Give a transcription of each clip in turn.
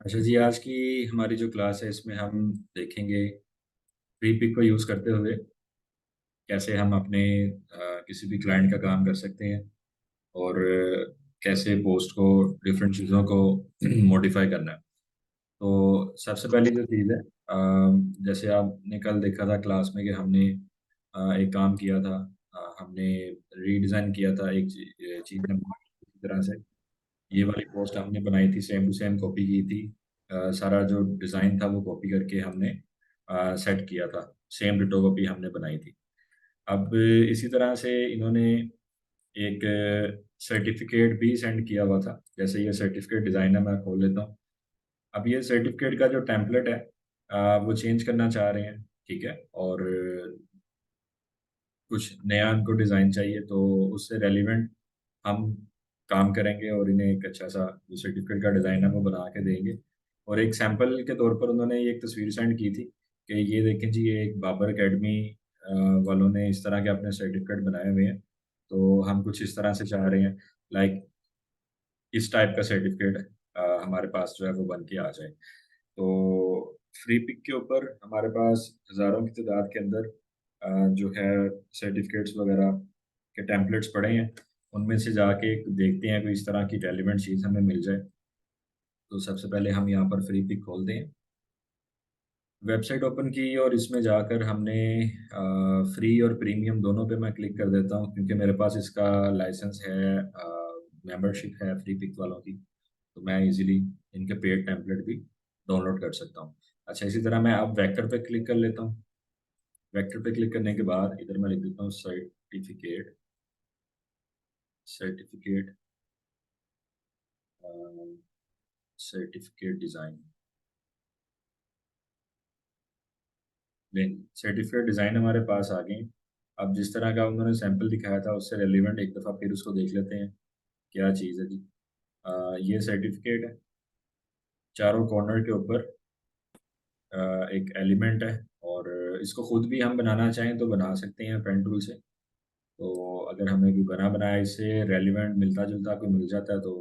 अच्छा जी, आज की हमारी जो क्लास है इसमें हम देखेंगे फ्री पिक को यूज़ करते हुए कैसे हम अपने किसी भी क्लाइंट का काम कर सकते हैं और कैसे पोस्ट को डिफरेंट चीज़ों को मॉडिफाई करना है। तो सबसे पहली जो चीज़ है, जैसे आपने कल देखा था क्लास में कि हमने एक काम किया था। हमने रीडिज़ाइन किया था एक चीज़ इस तरह से ये वाली पोस्ट हमने बनाई थी, सेम टू सेम कॉपी की थी। सारा जो डिज़ाइन था वो कॉपी करके हमने सेट किया था। सेम डिटो कॉपी हमने बनाई थी। अब इसी तरह से इन्होंने एक सर्टिफिकेट भी सेंड किया हुआ था। जैसे ये सर्टिफिकेट डिज़ाइन है, मैं खोल लेता हूँ। अब ये सर्टिफिकेट का जो टेम्पलेट है वो चेंज करना चाह रहे हैं, ठीक है? और कुछ नया उनको डिज़ाइन चाहिए, तो उससे रेलिवेंट हम काम करेंगे और इन्हें एक अच्छा-सा जो सर्टिफ़िकेट का डिज़ाइन है वो बना के देंगे। और एक सैंपल के तौर पर उन्होंने ये एक तस्वीर सेंड की थी कि ये देखें जी, ये एक बाबर अकेडमी वालों ने इस तरह के अपने सर्टिफ़िकेट बनाए हुए हैं। तो हम कुछ इस तरह से चाह रहे हैं, लाइक इस टाइप का सर्टिफ़िकेट हमारे पास जो है वो बन के आ जाए। तो फ्री पिक के ऊपर हमारे पास हज़ारों की तादाद के अंदर जो है सर्टिफ़िकेट्स वग़ैरह के टेम्पलेट्स पड़े हैं। उनमें से जाके देखते हैं कोई इस तरह की रेलेवेंट चीज़ हमें मिल जाए। तो सबसे पहले हम यहाँ पर फ्री पिक खोलते हैं। वेबसाइट ओपन की और इसमें जाकर हमने फ्री और प्रीमियम दोनों पे मैं क्लिक कर देता हूँ, क्योंकि मेरे पास इसका लाइसेंस है, मेंबरशिप है फ्री पिक वालों की। तो मैं इज़िली इनके पेड टेम्पलेट भी डाउनलोड कर सकता हूँ। अच्छा, इसी तरह मैं अब वेक्टर पे क्लिक कर लेता हूँ। वेक्टर पे क्लिक करने के बाद इधर मैं लिख देता हूँ सर्टिफ़िकेट, सर्टिफ़िकेट अ, सर्टिफ़िकेट डिज़ाइन। नहीं, सर्टिफ़िकेट डिज़ाइन हमारे पास आ गई। अब जिस तरह का उन्होंने सैंपल दिखाया था उससे रिलेवेंट एक दफ़ा फिर उसको देख लेते हैं, क्या चीज़ है जी। ये सर्टिफ़िकेट है, चारों कॉर्नर के ऊपर एक एलिमेंट है और इसको खुद भी हम बनाना चाहें तो बना सकते हैं पेन टूल से। तो अगर हमें कोई बना बनाया इससे रेलेवेंट मिलता-जुलता कोई मिल जाता है तो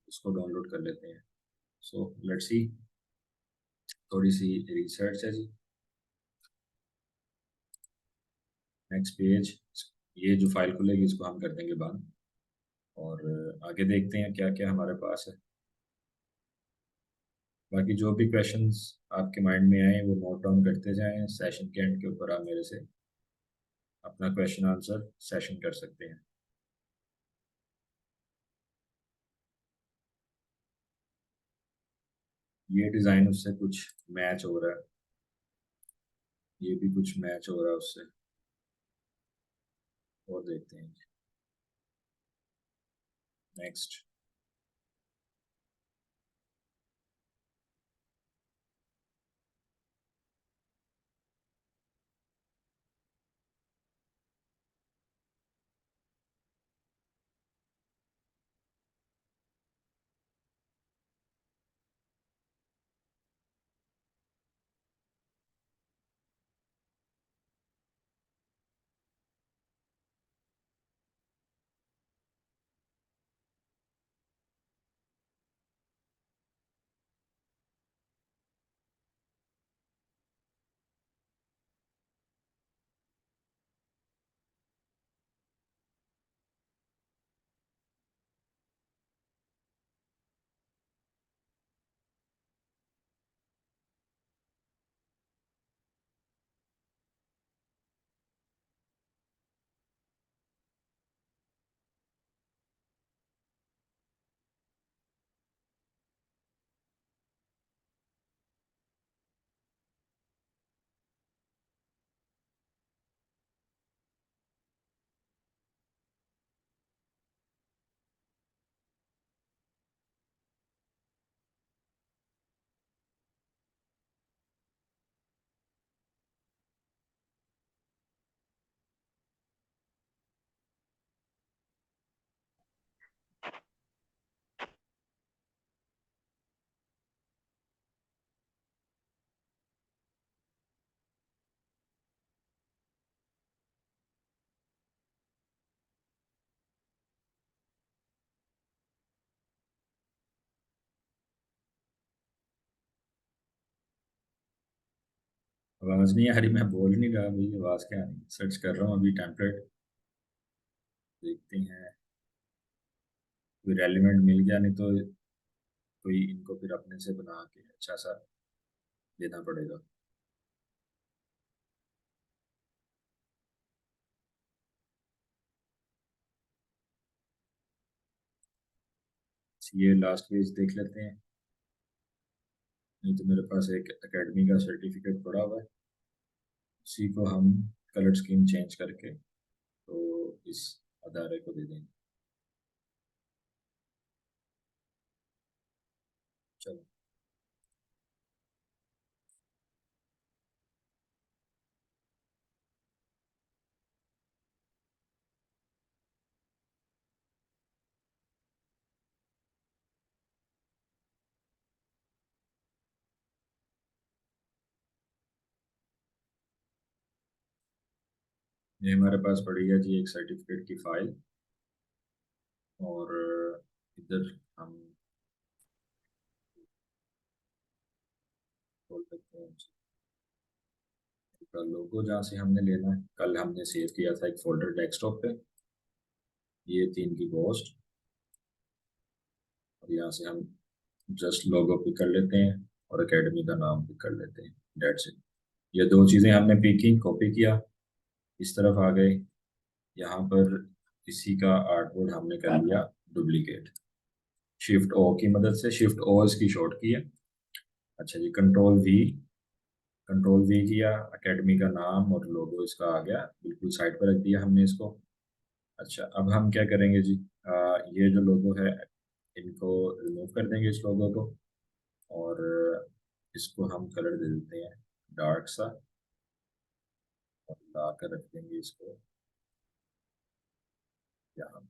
उसको डाउनलोड कर लेते हैं। सो लेट्स सी, थोड़ी-सी रिसर्च है जी। नेक्स्ट पेज, ये जो फ़ाइल खुलेगी इसको हम कर देंगे बंद और आगे देखते हैं क्या-क्या हमारे पास है। बाकी जो भी क्वेश्चंस आपके माइंड में आए वो नोट डाउन करते जाएँ। सेशन के एंड के ऊपर आप मेरे से अपना क्वेश्चन आंसर सेशन कर सकते हैं। ये डिज़ाइन उससे कुछ मैच हो रहा है, ये भी कुछ मैच हो रहा है उससे, और देखते हैं। नेक्स्ट। आवाज नहीं आ रही, मैं बोल नहीं रहा भाई, आवाज क्या आ रही? सर्च कर रहा हूँ अभी टेम्पलेट, देखते हैं कोई रेलिवेंट मिल गया, नहीं तो कोई इनको फिर अपने से बना के अच्छा सा देना पड़ेगा। ये लास्ट पेज देख लेते हैं, नहीं तो मेरे पास एक एकेडमी का सर्टिफिकेट पड़ा हुआ है, उसी को हम कलर स्कीम चेंज करके तो इस अदारे को दे देंगे। चलो, ये हमारे पास पड़ी है जी एक सर्टिफिकेट की फाइल, और इधर हम खोल सकते हैं इसका लोगो, जहाँ से हमने लेना है। कल हमने सेव किया था एक फोल्डर डेस्कटॉप पे, ये थी इनकी पोस्ट, और यहाँ से हम जस्ट लोगो पिक कर लेते हैं और एकेडमी का नाम पिक कर लेते हैं। That's it. ये दो चीज़ें हमने पिक की, कॉपी किया, इस तरफ आ गए, यहाँ पर इसी का आर्टबोर्ड हमने कर लिया डुप्लीकेट, शिफ्ट ओ की मदद से। शिफ्ट ओ इसकी शॉर्ट की है। अच्छा जी, कंट्रोल वी, कंट्रोल वी किया, एकेडमी का नाम और लोगो इसका आ गया, बिल्कुल साइड पर रख दिया हमने इसको। अच्छा, अब हम क्या करेंगे जी, ये जो लोगो है इनको रिमूव कर देंगे, इस लोगो को, और इसको हम कलर दे देते हैं डार्क सा, और ला कर रख देंगे इसको यहाँ,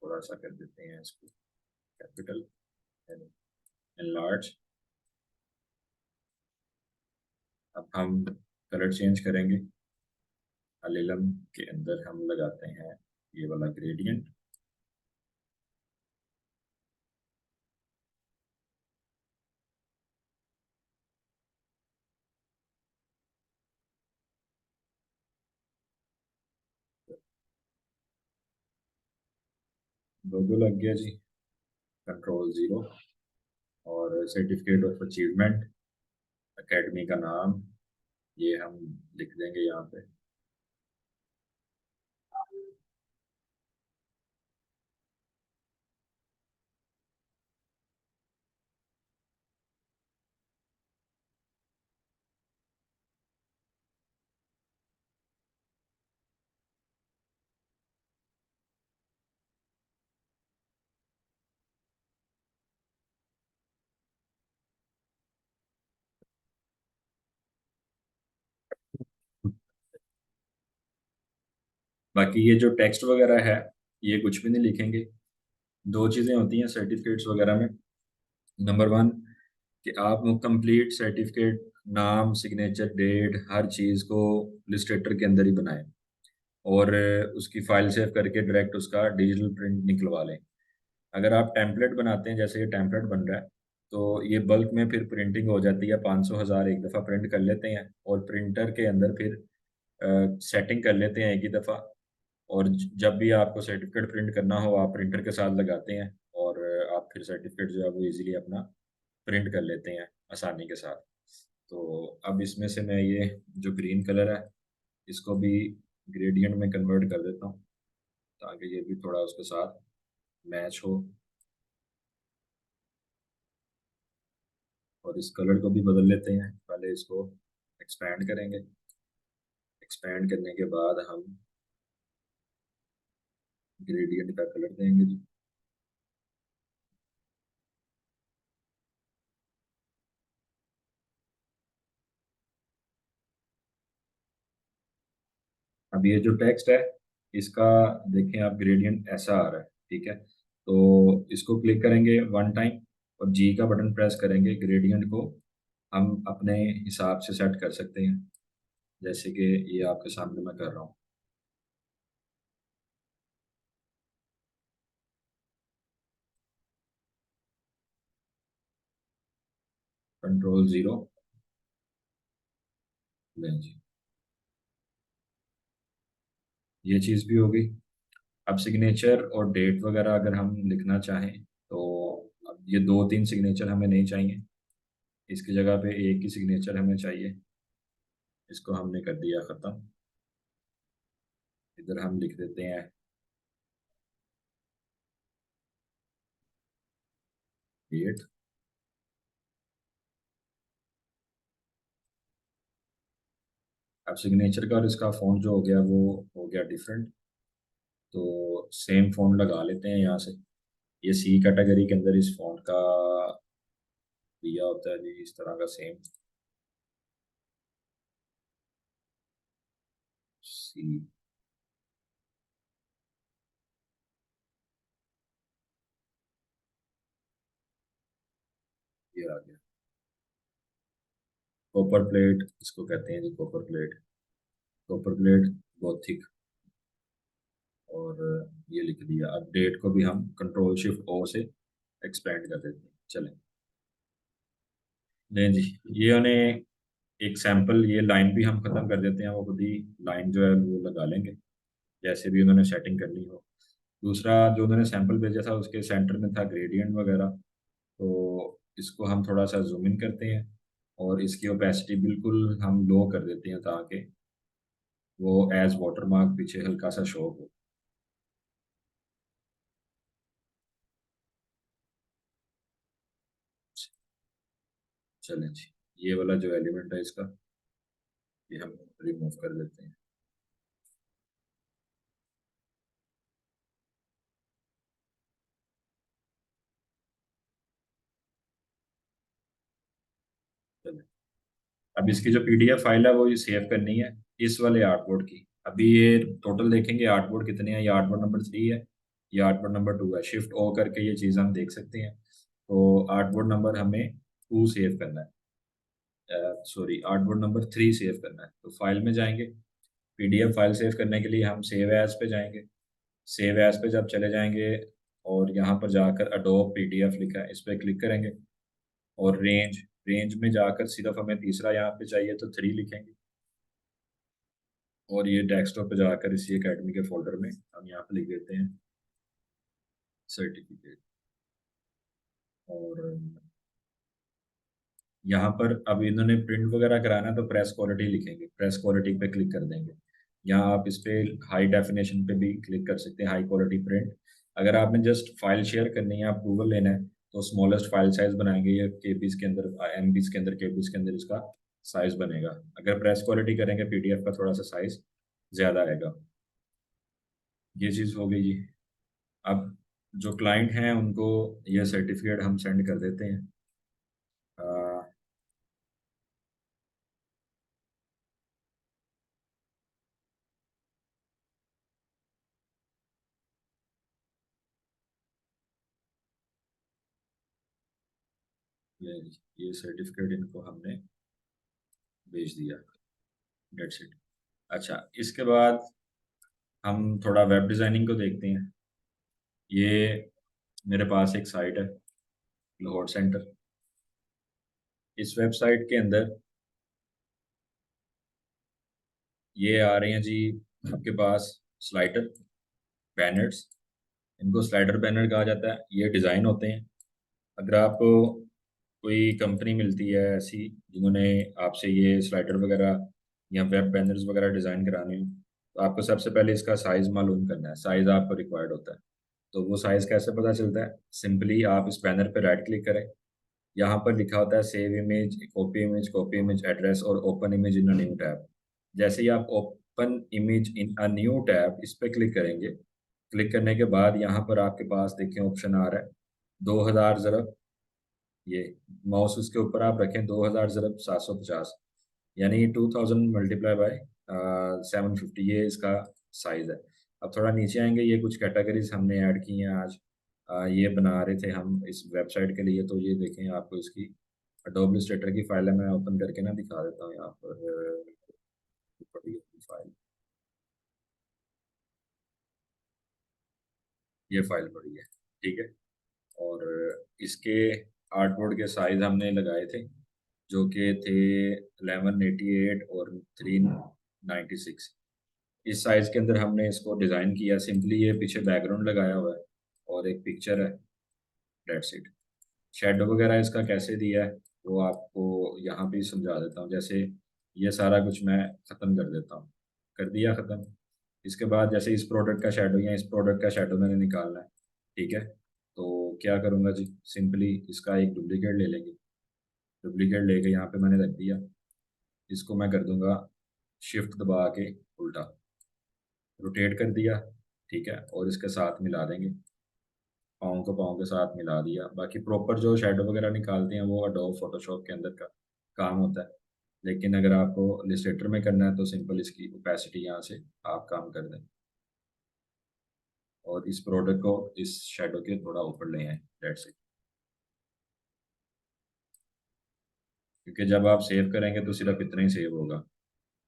थोड़ा सा कर देते हैं इसको कैपिटल, एनलार्ज। अब हम कलर चेंज करेंगे, अलिलम के अंदर हम लगाते हैं ये वाला ग्रेडियंट। लोगो लग गया जी, कंट्रोल जीरो, और सर्टिफिकेट ऑफ अचीवमेंट, एकेडमी का नाम, ये हम लिख देंगे यहाँ पे। बाकी ये जो टेक्स्ट वगैरह है, ये कुछ भी नहीं लिखेंगे। दो चीज़ें होती हैं सर्टिफिकेट्स वगैरह में। नंबर वन, कि आप कंप्लीट सर्टिफिकेट, नाम, सिग्नेचर, डेट, हर चीज़ को लिस्टेटर के अंदर ही बनाएं, और उसकी फाइल सेव करके डायरेक्ट उसका डिजिटल प्रिंट निकलवा लें। अगर आप टेम्पलेट बनाते हैं, जैसे ये टेम्पलेट बन रहा है, तो ये बल्क में फिर प्रिंटिंग हो जाती है, 500 हज़ार एक दफ़ा प्रिंट कर लेते हैं, और प्रिंटर के अंदर फिर सेटिंग कर लेते हैं एक ही दफ़ा, और जब भी आपको सर्टिफिकेट प्रिंट करना हो आप प्रिंटर के साथ लगाते हैं, और आप फिर सर्टिफिकेट जो है वो इजीली अपना प्रिंट कर लेते हैं आसानी के साथ। तो अब इसमें से मैं ये जो ग्रीन कलर है इसको भी ग्रेडियंट में कन्वर्ट कर देता हूँ, ताकि ये भी थोड़ा उसके साथ मैच हो, और इस कलर को भी बदल लेते हैं। पहले इसको एक्सपैंड करेंगे, एक्सपैंड करने के बाद हम ग्रेडियंट का कलर देंगे जी। अब ये जो टेक्स्ट है इसका देखें आप, ग्रेडियंट ऐसा आ रहा है, ठीक है। तो इसको क्लिक करेंगे वन टाइम, और जी का बटन प्रेस करेंगे, ग्रेडियंट को हम अपने हिसाब से सेट कर सकते हैं, जैसे कि ये आपके सामने मैं कर रहा हूँ। कंट्रोल जीरो, लें जी, ये चीज़ भी होगी। अब सिग्नेचर और डेट वगैरह अगर हम लिखना चाहें तो अब ये दो तीन सिग्नेचर हमें नहीं चाहिए, इसकी जगह पे एक ही सिग्नेचर हमें चाहिए। इसको हमने कर दिया ख़त्म। इधर हम लिख देते हैं डेट। अब सिग्नेचर का और इसका फ़ॉन्ट जो हो गया वो हो गया डिफरेंट, तो सेम फ़ॉन्ट लगा लेते हैं यहाँ से। ये सी कैटेगरी के अंदर इस फ़ॉन्ट का दिया होता है जी, इस तरह का सेम सी। ये आ गया कॉपर प्लेट, इसको कहते हैं जी कॉपर प्लेट। कॉपर प्लेट बहुत थिक। और ये लिख दिया। अब डेट को भी हम कंट्रोल शिफ्ट ओ से एक्सपेंड कर देते हैं। चलें। नहीं जी, ये उन्हें एक सैंपल ये लाइन भी हम खत्म कर देते हैं, वो खुद ही लाइन जो है वो लगा लेंगे जैसे भी उन्होंने सेटिंग करनी हो। दूसरा जो उन्होंने सैंपल भेजा था उसके सेंटर में था ग्रेडियंट वगैरह, तो इसको हम थोड़ा सा जूम इन करते हैं और इसकी ओपेसिटी बिल्कुल हम लो कर देते हैं ताकि वो एज वाटरमार्क पीछे हल्का सा शो हो। चलें जी, ये वाला जो एलिमेंट है इसका ये हम रिमूव कर देते हैं। चलें। अब इसकी जो पीडीएफ फाइल है वो ये सेव करनी है इस वाले आर्टबोर्ड की। अभी ये टोटल देखेंगे आर्टबोर्ड कितने हैं। ये आर्टबोर्ड नंबर 3 है, ये आर्टबोर्ड नंबर 2 है। शिफ्ट ओ करके ये चीज़ हम देख सकते हैं। तो आर्टबोर्ड नंबर हमें 2 सेव करना है, सॉरी आर्टबोर्ड नंबर 3 सेव करना है। तो फाइल में जाएंगे, पीडीएफ फाइल सेव करने के लिए हम सेव एज पे जाएंगे। सेव एज पे जब चले जाएंगे और यहाँ पर जाकर अडोब पीडीएफ लिखा है इस पर क्लिक करेंगे और रेंज, रेंज में जाकर सिर्फ हमें तीसरा यहाँ पे चाहिए तो 3 लिखेंगे। और ये डेस्कटॉप पे जाकर इसी एकेडमी के फोल्डर में हम यहाँ पे लिख देते हैं सर्टिफिकेट। और यहाँ पर अब इन्होंने प्रिंट वगैरह कराना है तो प्रेस क्वालिटी लिखेंगे, प्रेस क्वालिटी पे क्लिक कर देंगे। यहाँ आप इस पे हाई डेफिनेशन पे भी क्लिक कर सकते हैं, हाई क्वालिटी प्रिंट। अगर आपने जस्ट फाइल शेयर करनी है, अप्रूवल लेना है, तो स्मॉलेस्ट फाइल साइज बनाएंगे, ये केबीज के अंदर, एमबीज के अंदर, केबीज के अंदर इसका साइज बनेगा। अगर प्रेस क्वालिटी करेंगे पीडीएफ का थोड़ा सा साइज ज़्यादा आएगा। ये चीज़ हो गई जी। अब जो क्लाइंट हैं उनको ये सर्टिफिकेट हम सेंड कर देते हैं। अ, ये ये सर्टिफिकेट इनको हमने भेज दिया। That's it. अच्छा, इसके बाद हम थोड़ा वेब डिज़ाइनिंग को देखते हैं। ये मेरे पास एक साइट है, लाहौर सेंटर। इस वेबसाइट के अंदर ये आ रहे हैं जी आपके पास स्लाइडर बैनर्स। इनको स्लाइडर बैनर कहा जाता है। ये डिज़ाइन होते हैं। अगर आपको कोई कंपनी मिलती है ऐसी जिन्होंने आपसे ये स्लाइडर वगैरह या वेब बैनर्स वगैरह डिज़ाइन कराने हो, तो आपको सबसे पहले इसका साइज़ मालूम करना है। साइज़ आपको रिक्वायर्ड होता है। तो वो साइज़ कैसे पता चलता है? सिंपली आप इस बैनर पर राइट क्लिक करें, यहाँ पर लिखा होता है save image, copy image address और open image in a new tab. जैसे ही आप open image in a new tab इस पर क्लिक करेंगे, क्लिक करने के बाद यहाँ पर आपके पास देखिए ऑप्शन आ रहा है 2000 ज़रब। ये माउस उसके ऊपर आप रखें 2000 ज़रब 750, यानी 2000 मल्टीप्लाई बाय 750, ये इसका साइज़ है। अब थोड़ा नीचे आएंगे, ये कुछ कैटेगरीज हमने ऐड की हैं आज। ये बना रहे थे हम इस वेबसाइट के लिए, तो ये देखें आपको इसकी अडोब इलस्ट्रेटर की फाइल है। मैं ओपन करके ना दिखा देता हूँ यहाँ पर। बड़ी फाइल, ये फाइल बड़ी है, ठीक है। और इसके आर्टबोर्ड के साइज हमने लगाए थे जो कि थे 1188 और 396। इस साइज के अंदर हमने इसको डिज़ाइन किया। सिंपली ये पीछे बैकग्राउंड लगाया हुआ है और एक पिक्चर है, डेट्स इट। शेडो वगैरह इसका कैसे दिया है वो आपको यहाँ भी समझा देता हूँ। जैसे ये सारा कुछ मैं ख़त्म कर देता हूँ, कर दिया ख़त्म। इसके बाद जैसे इस प्रोडक्ट का शेडो या इस प्रोडक्ट का शेडो मैंने निकालना है, ठीक है। तो क्या करूँगा जी, सिंपली इसका एक डुप्लीकेट ले लेंगे। डुप्लीकेट लेके यहाँ पे मैंने रख दिया। इसको मैं कर दूंगा शिफ्ट दबा के उल्टा, रोटेट कर दिया, ठीक है। और इसके साथ मिला देंगे, पाँव को पाँव के साथ मिला दिया। बाकी प्रॉपर जो शेडो वगैरह निकालते हैं वो एडोब फोटोशॉप के अंदर का काम होता है। लेकिन अगर आपको इलस्ट्रेटर में करना है तो सिंपल इसकी ओपेसिटी यहाँ से आप काम कर दें और इस प्रोडक्ट को इस शेडो के थोड़ा ऊपर ले आए, दैट्स इट। क्योंकि जब आप सेव करेंगे तो सिर्फ इतना ही सेव होगा,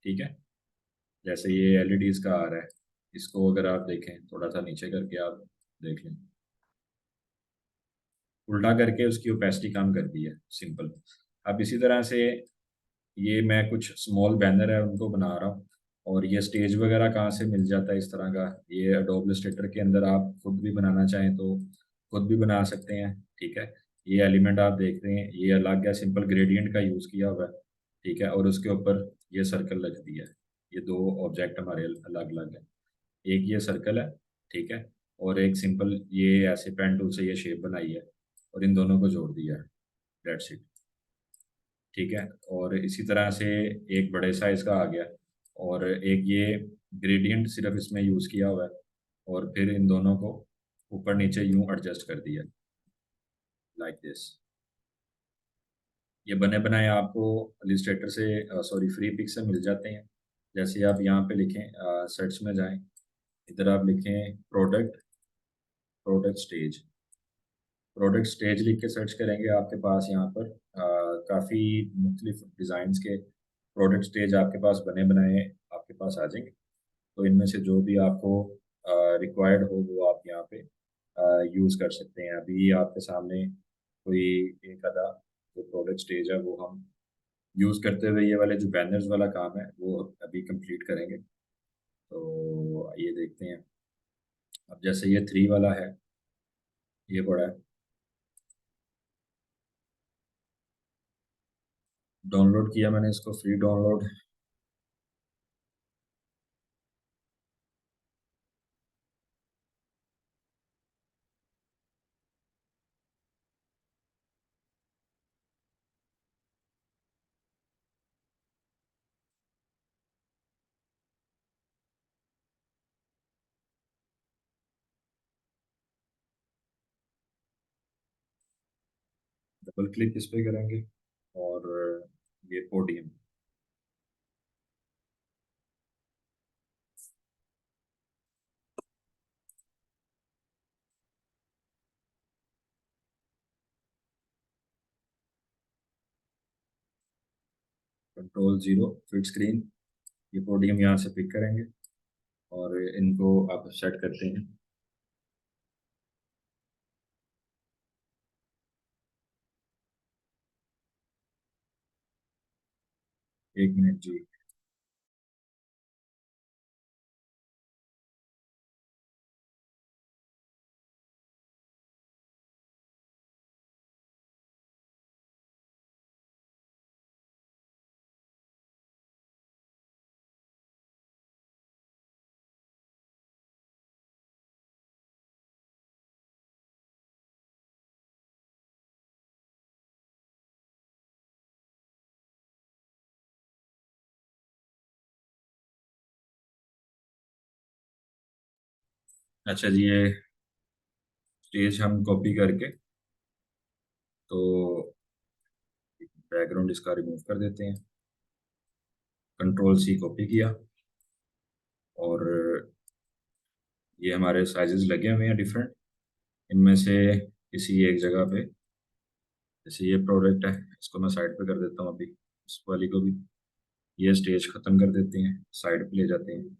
ठीक है। जैसे ये एलईडीज का आ रहा है, इसको अगर आप देखें थोड़ा सा नीचे करके आप देख लें, उल्टा करके उसकी ओपेसिटी कम कर दी है, सिंपल। अब इसी तरह से ये मैं कुछ स्मॉल बैनर है उनको बना रहा हूँ। और ये स्टेज वगैरह कहाँ से मिल जाता है इस तरह का, ये एडोब इलस्ट्रेटर के अंदर आप खुद भी बनाना चाहें तो खुद भी बना सकते हैं, ठीक है। ये एलिमेंट आप देख रहे हैं, ये अलग है, सिंपल ग्रेडियंट का यूज़ किया हुआ है, ठीक है। और उसके ऊपर ये सर्कल लग दिया है। ये दो ऑब्जेक्ट हमारे अलग अलग है। एक ये सर्कल है, ठीक है। और एक सिंपल ये ऐसे पेन टूल से ये शेप बनाई है और इन दोनों को जोड़ दिया है, डेट्स इट, ठीक है। और इसी तरह से एक बड़े साइज का आ गया और एक ये ग्रेडियंट सिर्फ इसमें यूज़ किया हुआ है और फिर इन दोनों को ऊपर नीचे यूं एडजस्ट कर दिया, लाइक दिस। ये बने बनाए आपको इलस्ट्रेटर से, सॉरी, फ्री पिक से मिल जाते हैं। जैसे आप यहाँ पे लिखें, सर्च में जाएं, इधर आप लिखें product, product stage. Product stage लिख के सर्च करेंगे, आपके पास यहाँ पर काफ़ी मुख्तलिफ डिज़ाइंस के प्रोडक्ट स्टेज आपके पास बने बनाए आपके पास आ जाएंगे। तो इनमें से जो भी आपको रिक्वायर्ड हो वो आप यहाँ पे यूज़ कर सकते हैं। अभी आपके सामने कोई एक आधा जो प्रोडक्ट स्टेज है वो हम यूज़ करते हुए ये वाले जो बैनर्स वाला काम है वो अभी कंप्लीट करेंगे। तो ये देखते हैं। अब जैसे ये 3 वाला है, ये बड़ा है, डाउनलोड किया मैंने इसको, फ्री डाउनलोड। डबल क्लिक इस पे करेंगे और ये पोडियम, कंट्रोल 0 फिट स्क्रीन, ये पोडियम यहाँ से पिक करेंगे और इनको आप सेट करते हैं। 1 मिनट जी। अच्छा जी, ये स्टेज हम कॉपी करके तो बैकग्राउंड इसका रिमूव कर देते हैं। कंट्रोल C कॉपी किया और ये हमारे साइजेस लगे हुए हैं डिफरेंट। इनमें से किसी एक जगह पे, जैसे ये प्रोडक्ट है, इसको मैं साइड पे कर देता हूँ अभी, इस वाली को भी। ये स्टेज ख़त्म कर देते हैं, साइड पे ले जाते हैं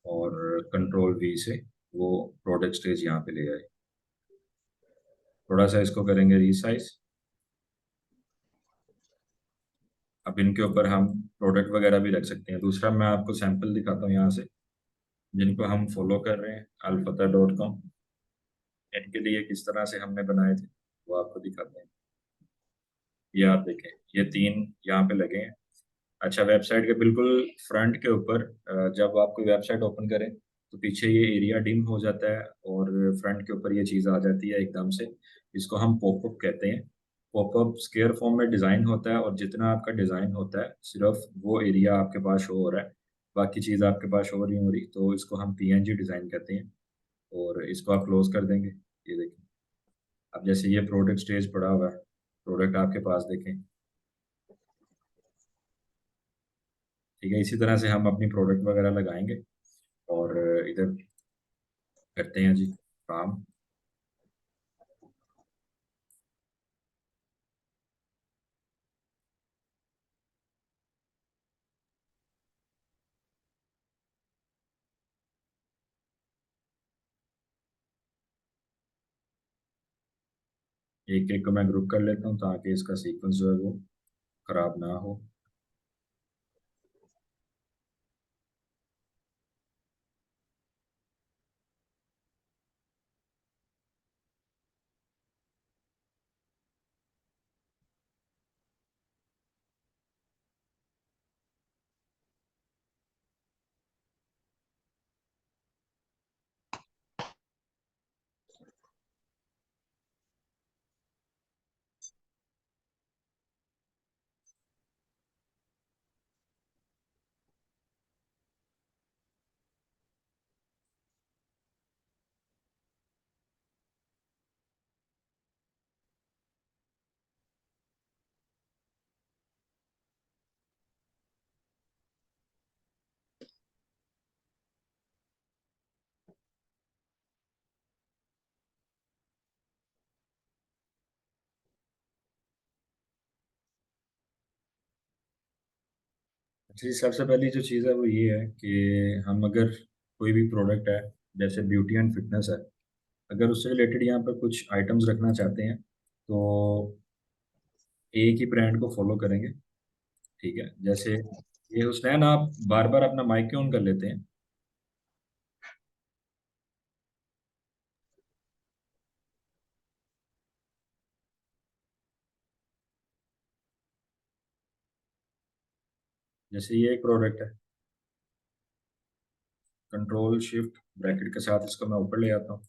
और कंट्रोल V से वो प्रोडक्ट स्टेज यहाँ पे ले आए। थोड़ा सा इसको करेंगे रीसाइज। अब इनके ऊपर हम प्रोडक्ट वगैरह भी रख सकते हैं। दूसरा मैं आपको सैंपल दिखाता हूँ यहाँ से, जिनको हम फॉलो कर रहे हैं, alfata.com। इनके लिए किस तरह से हमने बनाए थे वो आपको दिखाते हैं। ये आप देखें, ये तीन यहाँ पे लगे हैं। अच्छा, वेबसाइट के बिल्कुल फ्रंट के ऊपर जब आप कोई वेबसाइट ओपन करें तो पीछे ये एरिया डिम हो जाता है और फ्रंट के ऊपर ये चीज़ आ जाती है एकदम से। इसको हम पॉपअप कहते हैं। पॉपअप स्क्वायर फॉर्म में डिज़ाइन होता है और जितना आपका डिज़ाइन होता है सिर्फ वो एरिया आपके पास शो हो रहा है, बाकी चीज़ आपके पास शो नहीं हो रही। तो इसको हम पीएनजी डिज़ाइन कहते हैं और इसको आप क्लोज कर देंगे। ये देखें, अब जैसे ये प्रोडक्ट स्टेज पड़ा हुआ है, प्रोडक्ट आपके पास देखें। ठीक है, इसी तरह से हम अपनी प्रोडक्ट वगैरह लगाएंगे और इधर करते हैं जी काम। एक एक को मैं ग्रुप कर लेता हूँ ताकि इसका सीक्वेंस जो है वो खराब ना हो। जी, सबसे पहली जो चीज़ है वो ये है कि हम अगर कोई भी प्रोडक्ट है, जैसे ब्यूटी एंड फिटनेस है, अगर उससे रिलेटेड यहाँ पर कुछ आइटम्स रखना चाहते हैं तो एक ही ब्रांड को फॉलो करेंगे। ठीक है, जैसे ये हुसनैन, आप बार बार अपना माइक क्यों ऑन कर लेते हैं? जैसे ये एक प्रोडक्ट है, कंट्रोल शिफ्ट ब्रैकेट के साथ इसको मैं ऊपर ले आता हूँ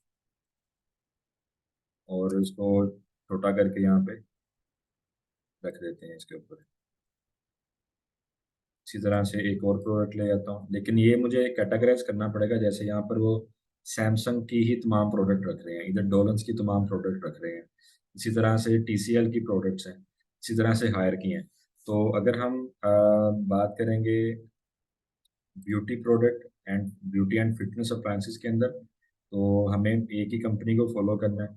और इसको छोटा करके यहाँ पे रख देते हैं इसके ऊपर। इसी तरह से एक और प्रोडक्ट ले जाता हूँ, लेकिन ये मुझे कैटेगराइज करना पड़ेगा। जैसे यहाँ पर वो सैमसंग की ही तमाम प्रोडक्ट रख रहे हैं, इधर डोलन्स की तमाम प्रोडक्ट रख रहे हैं, इसी तरह से टीसीएल की प्रोडक्ट्स हैं, इसी तरह से हायर की हैं। तो अगर हम बात करेंगे beauty product and beauty and fitness appliances के अंदर, तो हमें एक ही कंपनी को फॉलो करना है।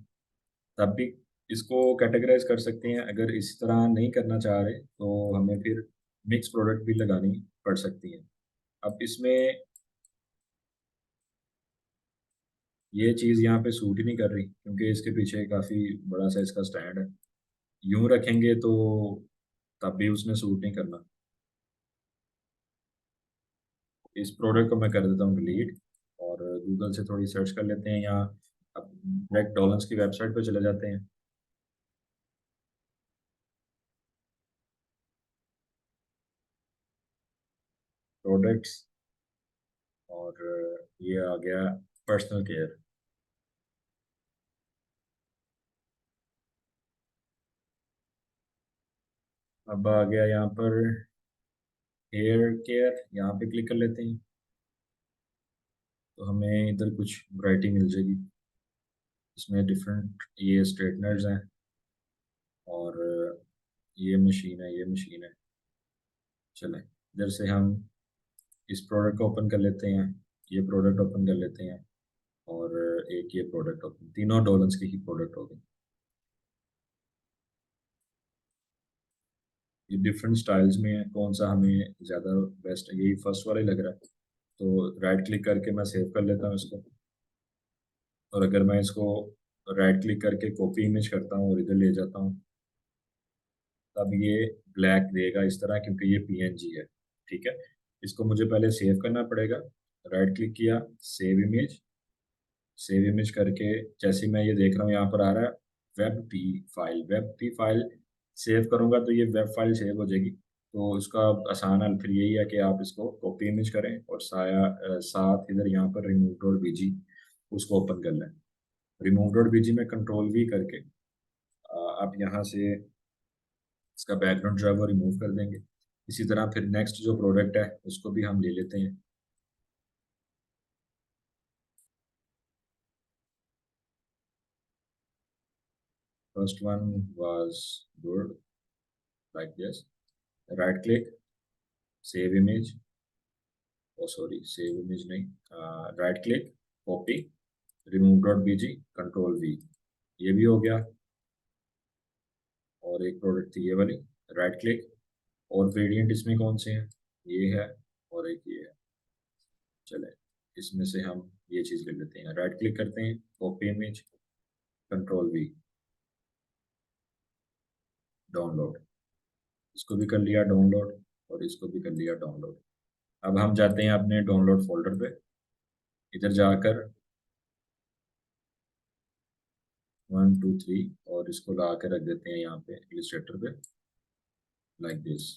तब भी इसको कैटेगराइज कर सकते हैं। अगर इस तरह नहीं करना चाह रहे तो हमें फिर मिक्स प्रोडक्ट भी लगानी पड़ सकती है। अब इसमें ये चीज़ यहाँ पे सूट ही नहीं कर रही क्योंकि इसके पीछे काफ़ी बड़ा सा इसका स्टैंड है। यूं रखेंगे तो तब भी उसने सूट नहीं करना। इस प्रोडक्ट को मैं कर देता हूँ डिलीट और गूगल से थोड़ी सर्च कर लेते हैं, या अब डायरेक्ट डॉलर्स की वेबसाइट पे चले जाते हैं। प्रोडक्ट्स, और ये आ गया पर्सनल केयर। अब आ गया यहाँ पर हेयर केयर, यहाँ पे क्लिक कर लेते हैं तो हमें इधर कुछ वैरायटी मिल जाएगी। इसमें डिफरेंट ये स्ट्रेटनर्स हैं और ये मशीन है, ये मशीन है। चलें, इधर से हम इस प्रोडक्ट को ओपन कर लेते हैं, ये प्रोडक्ट ओपन कर लेते हैं और एक ये प्रोडक्ट ओपन, तीनों डॉलर्स की ही प्रोडक्ट हो गई। ये डिफरेंट स्टाइल्स में है, कौन सा हमें ज़्यादा बेस्ट है, यही फर्स्ट वाला ही लग रहा है। तो राइट क्लिक करके मैं सेव कर लेता हूँ इसको। और अगर मैं इसको राइट क्लिक करके कॉपी इमेज करता हूँ और इधर ले जाता हूँ। तब ये ब्लैक देगा इस तरह, क्योंकि ये पीएनजी है। ठीक है, इसको मुझे पहले सेव करना पड़ेगा। राइट क्लिक किया, सेव इमेज। सेव इमेज करके जैसे ही मैं ये देख रहा हूँ यहाँ पर आ रहा है web P file. Web P file save करूँगा तो ये वेब फाइल सेव हो जाएगी। तो इसका आसान हल फिर यही है कि आप इसको कॉपी इमेज करें और साथ इधर यहाँ पर रिमूव डॉट बीजी उसको ओपन कर लें। रिमूव डॉट बीजी में कंट्रोल वी करके आप यहाँ से इसका बैकग्राउंड जो है वो रिमूव कर देंगे। इसी तरह फिर नेक्स्ट जो प्रोडक्ट है उसको भी हम ले लेते हैं। First one was good like this. Right click, save image, oh sorry save image नहीं, right click, copy, remove dot BG, control V, ये भी हो गया। और एक प्रोडक्ट थी ये वाली, राइट क्लिक। और वेरिएंट इसमें कौन से हैं, ये है और एक ये है। चले इसमें से हम ये चीज़ ले लेते हैं। राइट क्लिक करते हैं, copy image, control we, download. इसको भी कर लिया डाउनलोड और इसको भी कर लिया डाउनलोड। अब हम जाते हैं अपने डाउनलोड फोल्डर पे। इधर जाकर 1 2 3 और इसको ला के रख देते हैं यहाँ पे इलिस्ट्रेटर पे, लाइक दिस।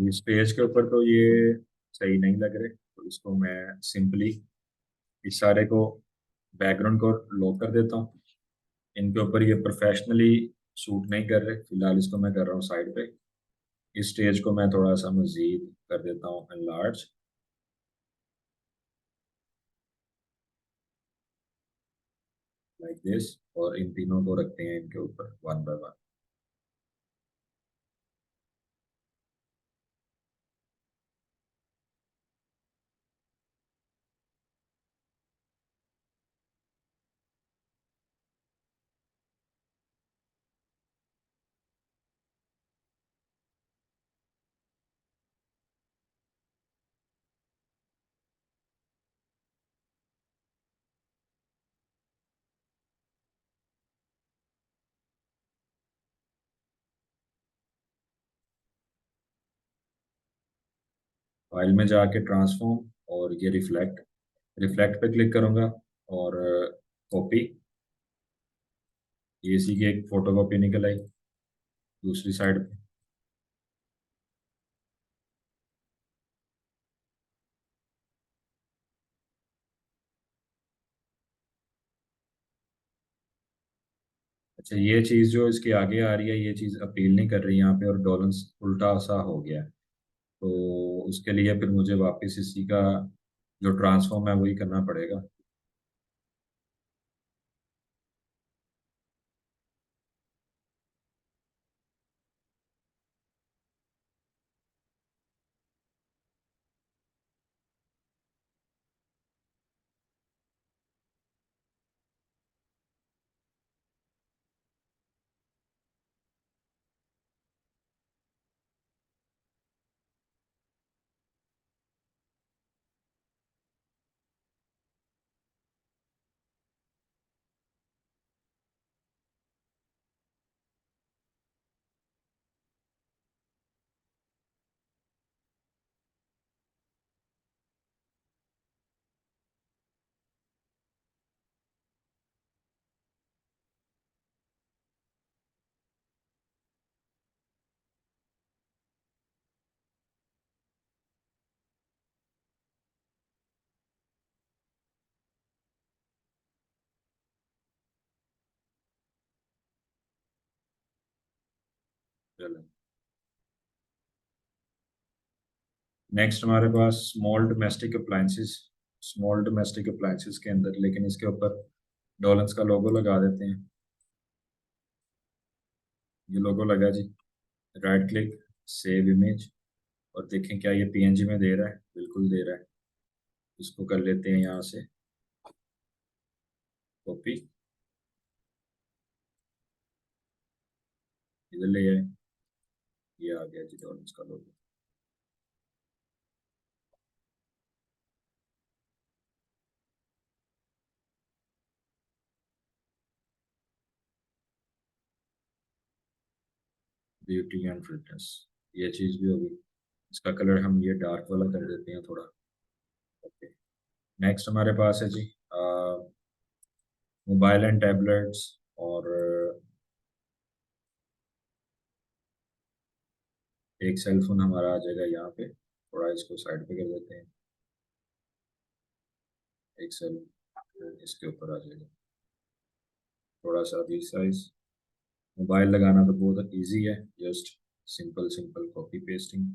इस पेज के ऊपर तो ये सही नहीं लग रहे, तो इसको मैं सिंपली इस सारे को बैकग्राउंड को लॉक कर देता हूँ। इनके ऊपर ये प्रोफेशनली सूट नहीं कर रहे, फिलहाल इसको मैं कर रहा हूँ साइड पे। इस स्टेज को मैं थोड़ा सा मजीद कर देता हूँ एनलार्ज, लाइक दिस। और इन तीनों को रखते हैं इनके ऊपर वन बाय वन। फाइल में जाके ट्रांसफॉर्म और ये रिफ्लेक्ट, रिफ्लेक्ट पे क्लिक करूंगा और कॉपी, ये इसी की एक फोटो कॉपी निकल आई दूसरी साइड पे। अच्छा, ये चीज़ जो इसके आगे आ रही है ये चीज़ अपील नहीं कर रही यहाँ पे और डॉलर उल्टा सा हो गया है। तो उसके लिए फिर मुझे वापस इसी का जो ट्रांसफॉर्म है वही करना पड़ेगा। चलो नेक्स्ट हमारे पास small domestic appliances. Small domestic appliances के अंदर लेकिन इसके ऊपर डॉलर्स का लोगो लगा देते हैं। ये लोगो लगा जी। राइट क्लिक, सेव इमेज, और देखें क्या ये पीएनजी में दे रहा है। बिल्कुल दे रहा है। इसको कर लेते हैं यहाँ से कॉपी, इधर ले आए। ये आ गया जी डॉलेंस का लोगो। ब्यूटी एंड फिटनेस, ये चीज़ भी होगी। इसका कलर हम ये डार्क वाला कर देते हैं थोड़ा। ओके। नेक्स्ट हमारे पास है जी मोबाइल एंड टैबलेट्स, और एक सेल फोन हमारा आ जाएगा यहाँ पे। थोड़ा इसको साइड पे कर देते हैं। एक सेल इसके ऊपर आ जाएगा, थोड़ा सा भी साइज। मोबाइल लगाना तो बहुत इजी है, just simple simple copy pasting.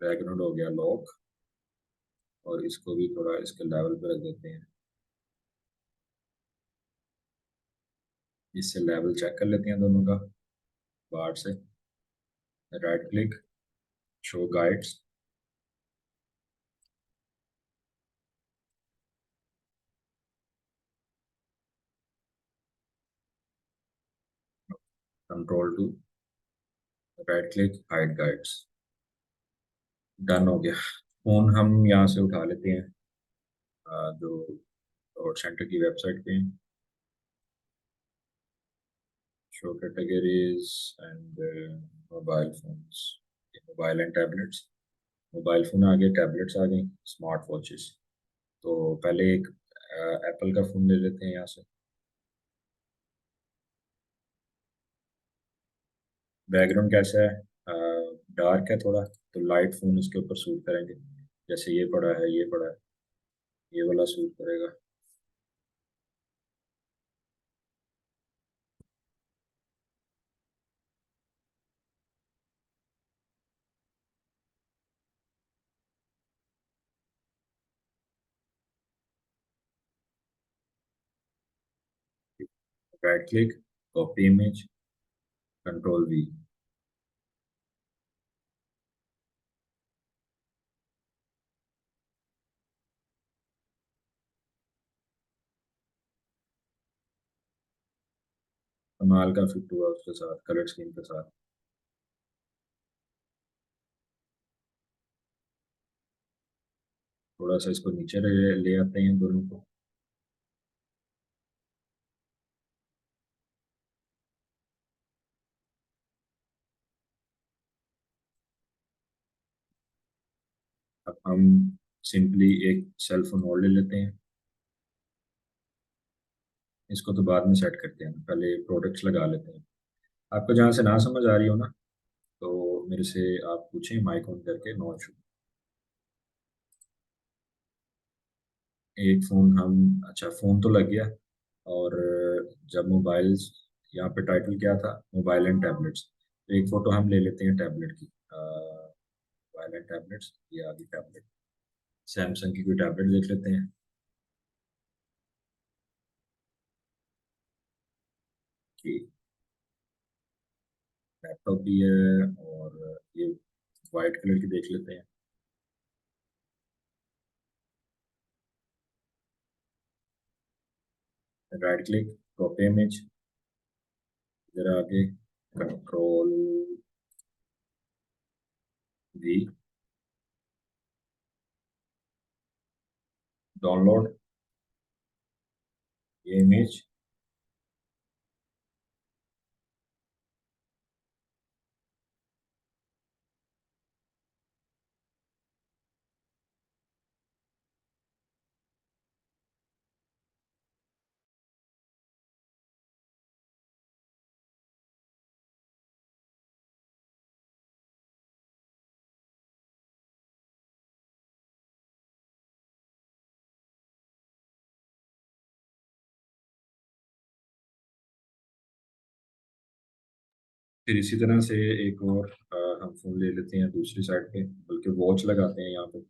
Background हो गया लॉक, और इसको भी थोड़ा इसके लेवल पे रख देते हैं। इससे लेवल चेक कर लेते हैं दोनों का बाहर से। Right click, show guides, control two, right click, hide guides. Done हो गया। फोन हम यहाँ से उठा लेते हैं, जो डॉट सेंटर की वेबसाइट पे show categories and mobile phones, mobile and tablets. Mobile phone आ गए, टैबलेट्स आ गई, स्मार्ट वॉचेस। तो पहले एक एप्पल का फ़ोन ले लेते हैं यहाँ से। बैकग्राउंड कैसा है? डार्क है थोड़ा, तो लाइट फ़ोन इसके ऊपर सूट करेंगे। जैसे ये पड़ा है, ये पड़ा है, ये वाला सूट करेगा। Right click, copy image, control we. कमाल का फिट हुआ उसके साथ, कलर स्कीम के साथ। थोड़ा सा इसको नीचे ले आते हैं दोनों को। अब हम सिंपली एक सेल फोन और ले लेते हैं। इसको तो बाद में सेट करते हैं, पहले प्रोडक्ट्स लगा लेते हैं। आपको जहाँ से ना समझ आ रही हो ना, तो मेरे से आप पूछें, माइक ऑन करके, नो इशू। एक फ़ोन हम, अच्छा फ़ोन तो लग गया। और जब मोबाइल्स, यहाँ पे टाइटल क्या था, मोबाइल एंड टैबलेट्स, तो एक फ़ोटो हम ले लेते हैं टैबलेट की। मोबाइल एंड टैबलेट्स, ये आ गई टैबलेट। सैमसंग की कोई टैबलेट देख लेते हैं कि लैपटॉप भी है, और ये वाइट कलर की देख लेते हैं। राइट क्लिक, कॉपी इमेज, इधर आगे कंट्रोल वी, डाउनलोड ये इमेज। फिर इसी तरह से एक और हम फोन ले लेते हैं दूसरी साइड पे, बल्कि वॉच लगाते हैं यहाँ पे।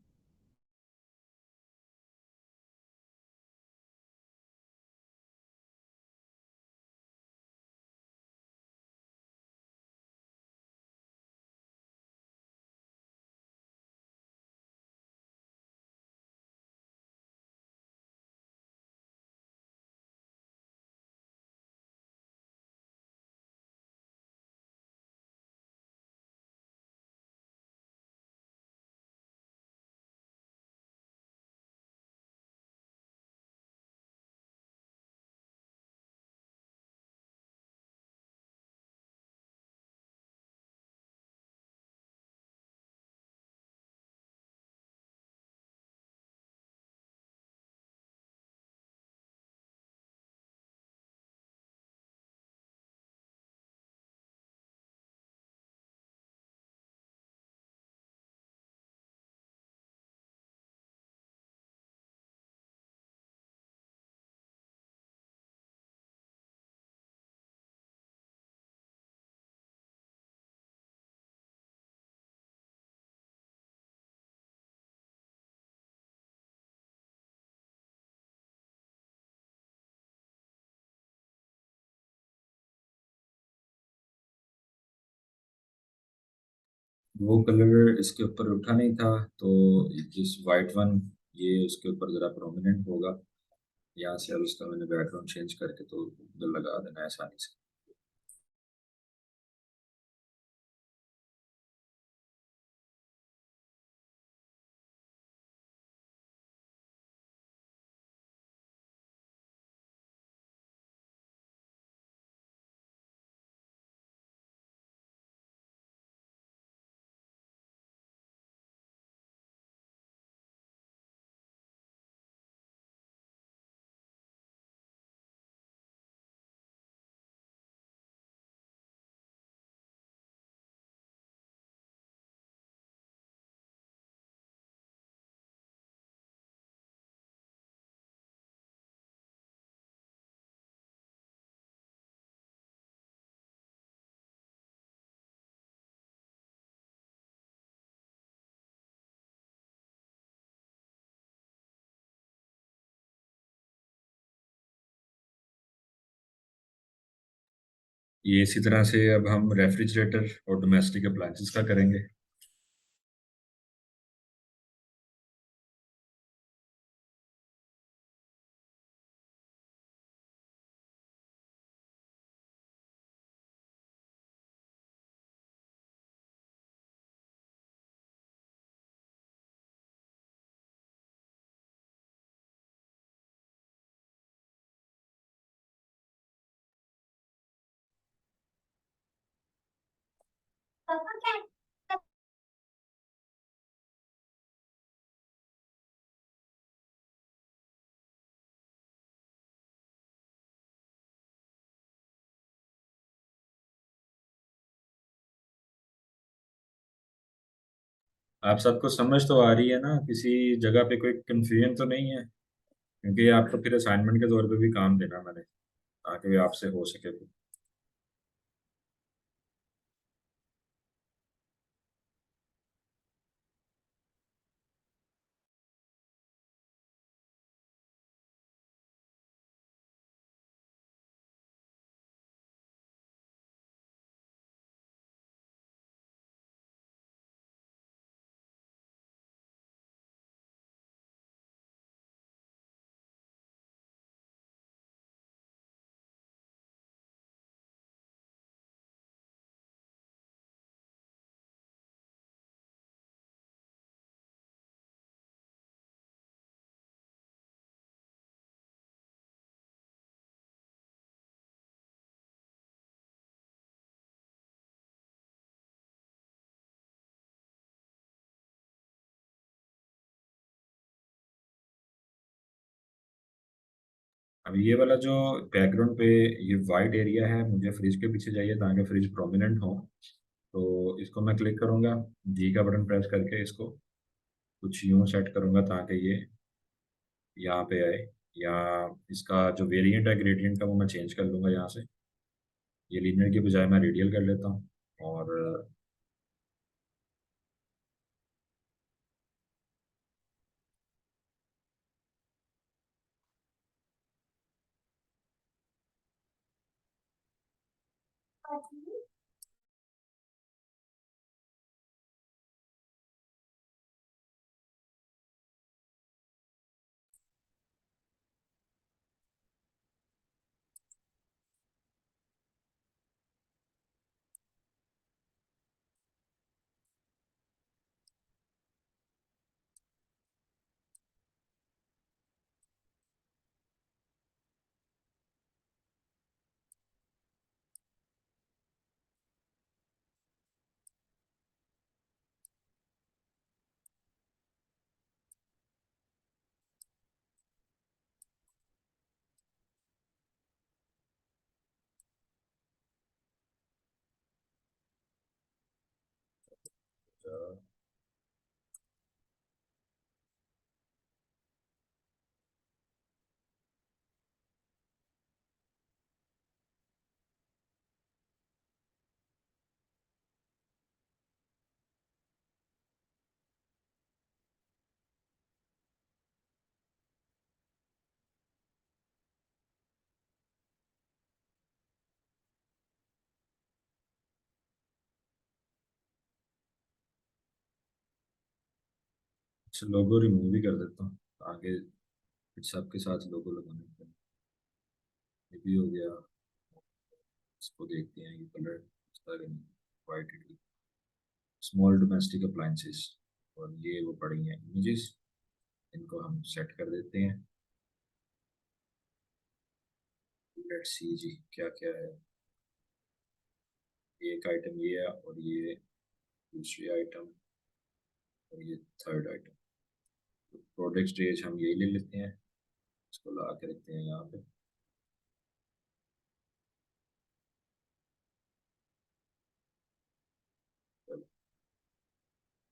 वो कलर इसके ऊपर उठा नहीं था, तो जिस वाइट वन, ये उसके ऊपर ज़रा प्रोमिनेंट होगा। यहाँ से अब इसका मैंने बैकग्राउंड चेंज करके तो उधर लगा देना है आसानी से। ये इसी तरह से अब हम रेफ्रिजरेटर और डोमेस्टिक अप्लायंसेस का करेंगे। आप सबको समझ तो आ रही है ना? किसी जगह पे कोई कंफ्यूजन तो नहीं है? क्योंकि आपको फिर असाइनमेंट के तौर पे भी काम देना मैंने, ताकि आपसे हो सके तो। अब ये वाला जो बैकग्राउंड पे ये वाइट एरिया है, मुझे फ्रिज के पीछे चाहिए ताकि फ्रिज प्रोमिनेंट हो। तो इसको मैं क्लिक करूंगा, जी का बटन प्रेस करके इसको कुछ यूं सेट करूंगा ताकि ये यहाँ पे आए। या इसका जो वेरिएंट है ग्रेडियंट का, वो मैं चेंज कर लूंगा यहाँ से। ये लीनियर के बजाय मैं रेडियल कर लेता हूँ। और लोगो रिमूव भी कर देता हूँ, आगे फिर सबके साथ लोगो लगाने का। ये भी हो गया। इसको देखते हैं, ये colour white small domestic appliances, और ये वो पड़ी हैं इमेजेस, इनको हम सेट कर देते हैं। लेट्स सी जी क्या क्या है। एक आइटम ये है, और ये दूसरी आइटम, और ये थर्ड आइटम। प्रोडक्ट स्टेज हम यही ले लेते हैं, इसको ला के रखते हैं यहाँ पे।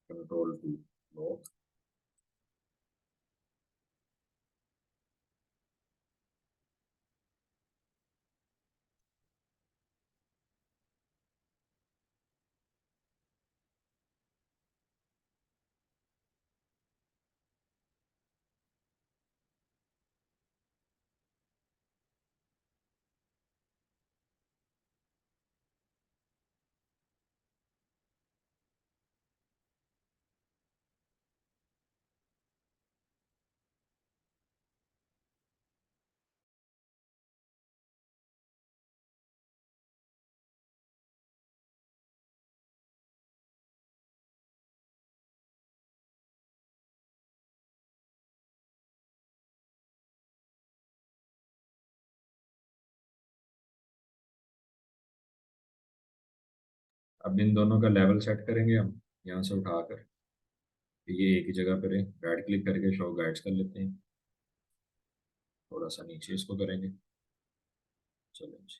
Control two lock. अब इन दोनों का लेवल सेट करेंगे हम, यहाँ से उठाकर ये एक ही जगह पर है। राइट क्लिक करके शो गाइड्स कर लेते हैं, थोड़ा सा नीचे इसको करेंगे। चलो जी।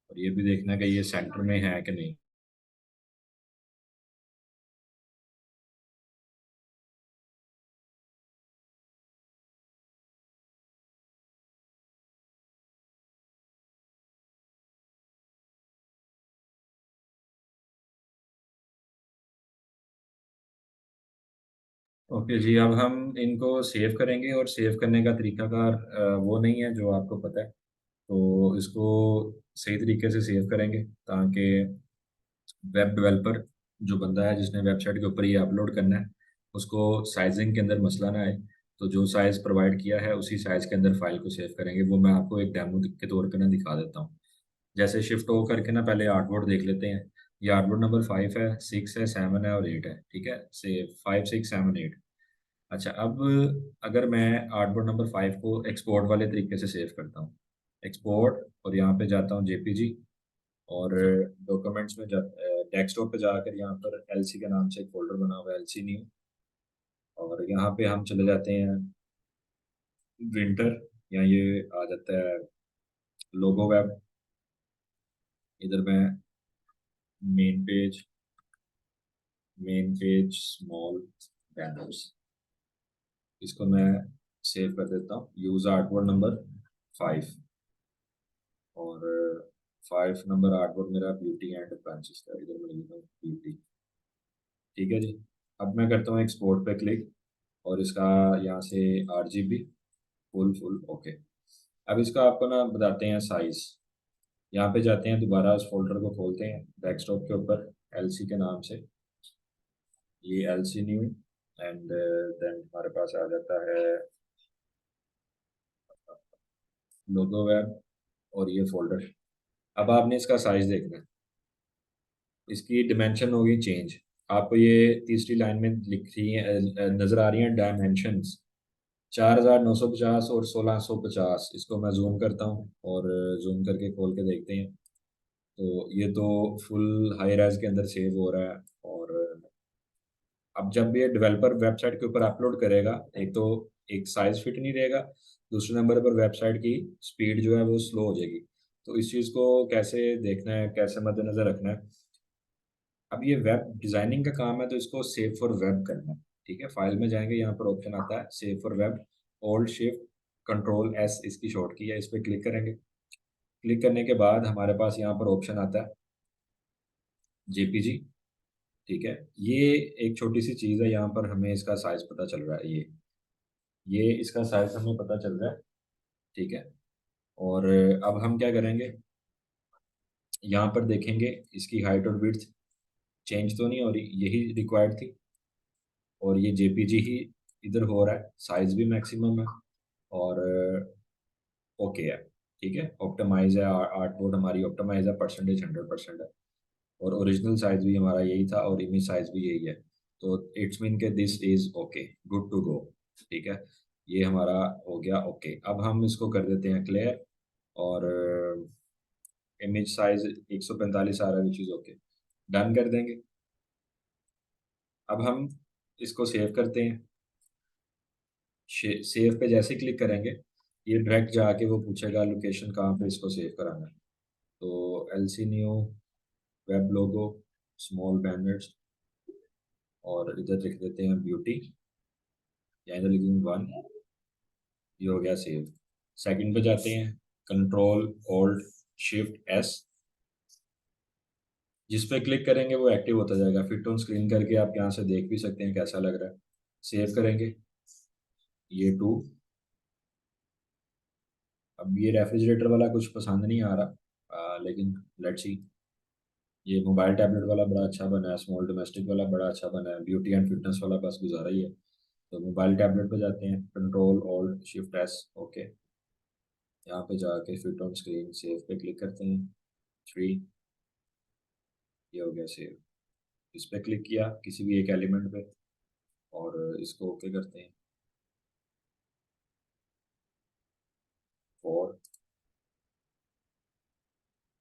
और ये भी देखना है कि ये सेंटर में है कि नहीं। ओके जी, अब हम इनको सेव करेंगे, और सेव करने का तरीकाकार वो नहीं है जो आपको पता है। तो इसको सही तरीके से सेव करेंगे, ताकि वेब डेवलपर जो बंदा है जिसने वेबसाइट के ऊपर ये अपलोड करना है, उसको साइजिंग के अंदर मसला ना आए। तो जो साइज़ प्रोवाइड किया है उसी साइज़ के अंदर फाइल को सेव करेंगे। वो मैं आपको एक डेमो के तौर पे ना दिखा देता हूँ। जैसे शिफ्ट ओ करके ना पहले आर्टबोर्ड देख लेते हैं। ये आर्टबोर्ड नंबर 5 है, 6 है, 7 है और 8 है। ठीक है, से 5 6 7 8। अच्छा, अब अगर मैं आर्टबोर्ड नंबर 5 को एक्सपोर्ट वाले तरीके से सेव करता हूँ, एक्सपोर्ट, और यहाँ पे जाता हूँ जेपीजी, और डॉक्यूमेंट्स में डेस्कटॉप पे जाकर यहाँ पर एलसी के नाम से एक फोल्डर बना हुआ है, एलसी न्यू। और यहाँ पे हम चले जाते हैं विंटर, या ये आ जाता है लोगो वेब। इधर मैं main page, main page small banners, इसको मैं सेव कर देता हूँ, यूज आर्टबोर्ड नंबर 5। और 5 नंबर आर्टवर्क मेरा ब्यूटी एंड ब्रांचेस का, इधर मैं लिखूंगा ब्यूटी। ठीक है जी। अब मैं करता हूँ एक्सपोर्ट पे क्लिक, और इसका यहाँ से RGB फुल फुल ओके। अब इसका आपको ना बताते हैं साइज। यहाँ पे जाते हैं, दोबारा उस फोल्डर को खोलते हैं डेस्कटॉप के ऊपर, LC के नाम से। ये LC न्यू, एंड देन हमारे पास आ जाता है लोगो वेब, और ये फोल्डर। अब आपने इसका साइज देखना है। इसकी डिमेंशन होगी चेंज। आपको ये तीसरी लाइन में लिख रही है, नजर आ रही है डायमेंशंस, 4950 और 1650। इसको मैं जूम करता हूँ, और जूम करके खोल के देखते हैं। तो ये तो फुल हाई रेज के अंदर सेव हो रहा है। और अब जब ये डेवलपर वेबसाइट के ऊपर अपलोड करेगा, एक तो एक साइज फिट नहीं रहेगा, दूसरे नंबर पर वेबसाइट की स्पीड जो है वो स्लो हो जाएगी। तो इस चीज़ को कैसे देखना है, कैसे मद्देनजर रखना है। अब ये वेब डिजाइनिंग का काम है, तो इसको सेव फॉर वेब करना है। ठीक है, फाइल में जाएंगे, यहाँ पर ऑप्शन आता है save for web, hold shift control S इसकी शॉर्ट की है, इस पर क्लिक करेंगे। क्लिक करने के बाद हमारे पास यहाँ पर ऑप्शन आता है JPG। ठीक है, ये एक छोटी सी चीज़ है, यहाँ पर हमें इसका साइज पता चल रहा है। ये इसका साइज हमें पता चल रहा है। ठीक है, और अब हम क्या करेंगे, यहाँ पर देखेंगे इसकी हाइट और विड्थ चेंज तो नहीं हो रही, यही रिक्वायर्ड थी। और ये JPG ही इधर हो रहा है, साइज भी मैक्सिमम है, और ओके है। ठीक है, ऑप्टिमाइज है, आर्ट बोर्ड हमारी ऑप्टिमाइज है, परसेंटेज 100% है। और ओरिजिनल साइज भी हमारा यही था, और इमेज साइज भी यही है। तो इट्स मीन के this is okay, good to go. ठीक है, ये हमारा हो गया ओके। अब हम इसको कर देते हैं क्लियर, और इमेज साइज 145 आ रहा है, विच इज ओके। डन कर देंगे। अब हम इसको सेव करते हैं। सेव पे जैसे क्लिक करेंगे, ये डायरेक्ट जाके वो पूछेगा लोकेशन कहाँ पे इसको सेव कराना है। तो LC न्यू वेब लोगो स्मॉल बैनर्स, और इधर लिख देते हैं ब्यूटी, या इधर लिखेंगे 1। ये हो गया सेव। सेकंड पे जाते हैं, कंट्रोल ऑल्ट शिफ्ट S, जिस पे क्लिक करेंगे वो एक्टिव होता जाएगा। फिट ऑन स्क्रीन करके आप यहाँ से देख भी सकते हैं कैसा लग रहा है। सेव करेंगे, ये 2। अब ये रेफ्रिजरेटर वाला कुछ पसंद नहीं आ रहा, लेकिन लेट्स सी। ये मोबाइल टैबलेट वाला बड़ा अच्छा बना है, स्मॉल डोमेस्टिक वाला बड़ा अच्छा बना है, ब्यूटी एंड फिटनेस वाला बस गुजारा ही है। तो मोबाइल टैबलेट पे जाते हैं, control alt shift S okay. यहाँ पे जाके फिट ऑन स्क्रीन सेव पे क्लिक करते हैं, 3। ये हो गया सेव। इस पे क्लिक किया किसी भी एक एलिमेंट पे, और इसको ओके करते हैं, 4।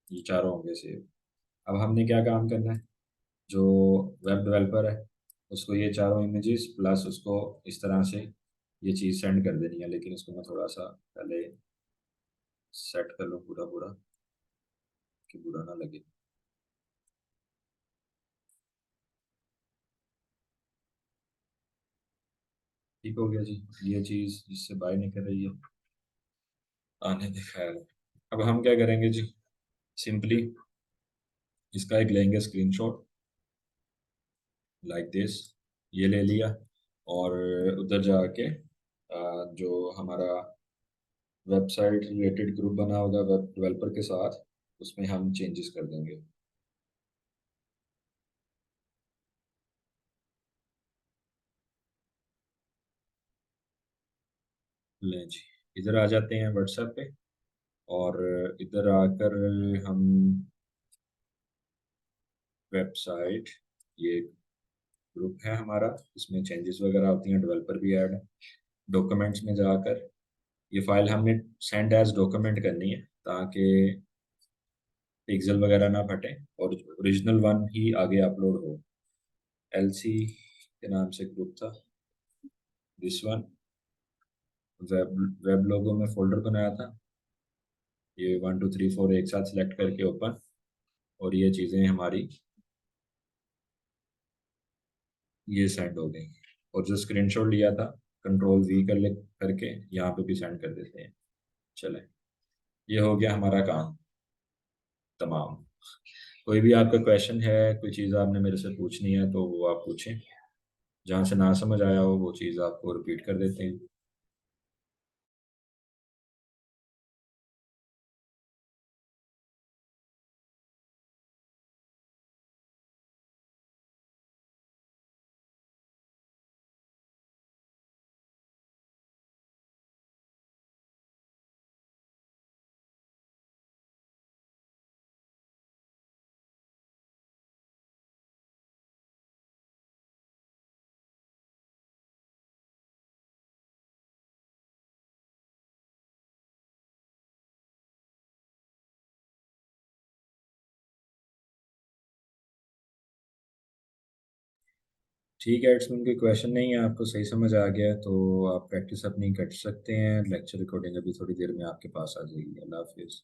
ये चारों होंगे सेव। अब हमने क्या काम करना है, जो वेब डेवलपर है उसको ये चारों इमेजेस प्लस उसको इस तरह से ये चीज़ सेंड कर देनी है। लेकिन इसको मैं थोड़ा सा पहले सेट कर लूँ पूरा पूरा, कि बुरा ना लगे। ठीक हो गया जी। ये चीज़ जिससे बाय नहीं कर रही है, आने दिखाया। अब हम क्या करेंगे जी, सिंपली इसका एक लेंगे स्क्रीनशॉट, लाइक दिस। ये ले लिया, और उधर जाके जो हमारा वेबसाइट रिलेटेड ग्रुप बना होगा वेब डेवलपर के साथ, उसमें हम चेंजेस कर देंगे। लें जी, इधर आ जाते हैं व्हाट्सएप पे, और इधर आकर हम वेबसाइट, ये ग्रुप है हमारा, इसमें चेंजेस वगैरह होती हैं, डेवलपर भी ऐड है। डॉक्यूमेंट्स में जाकर ये फाइल हमने सेंड एज डॉक्यूमेंट करनी है, ताकि पिक्सल वगैरह ना फटे, और ओरिजिनल वन ही आगे अपलोड हो। LC के नाम से ग्रुप था, दिस वन। वेब वेब लोगो में फोल्डर बनाया था, ये 1 2 3 4 एक साथ सिलेक्ट करके ओपन, और ये चीज़ें हमारी ये सेंड हो गई। और जो स्क्रीनशॉट लिया था, कंट्रोल V कर ले करके यहाँ पे भी सेंड कर देते हैं। चले, ये हो गया हमारा काम। तमाम। कोई भी आपका क्वेश्चन है, कोई चीज़ आपने मेरे से पूछनी है तो वो आप पूछें। जहाँ से ना समझ आया हो वो चीज़ आपको रिपीट कर देते हैं। ठीक है, इसमें कोई क्वेश्चन नहीं है, आपको सही समझ आ गया है, तो आप प्रैक्टिस अपनी कर सकते हैं। लेक्चर रिकॉर्डिंग अभी थोड़ी देर में आपके पास आ जाएगी। अल्लाह हाफिज़।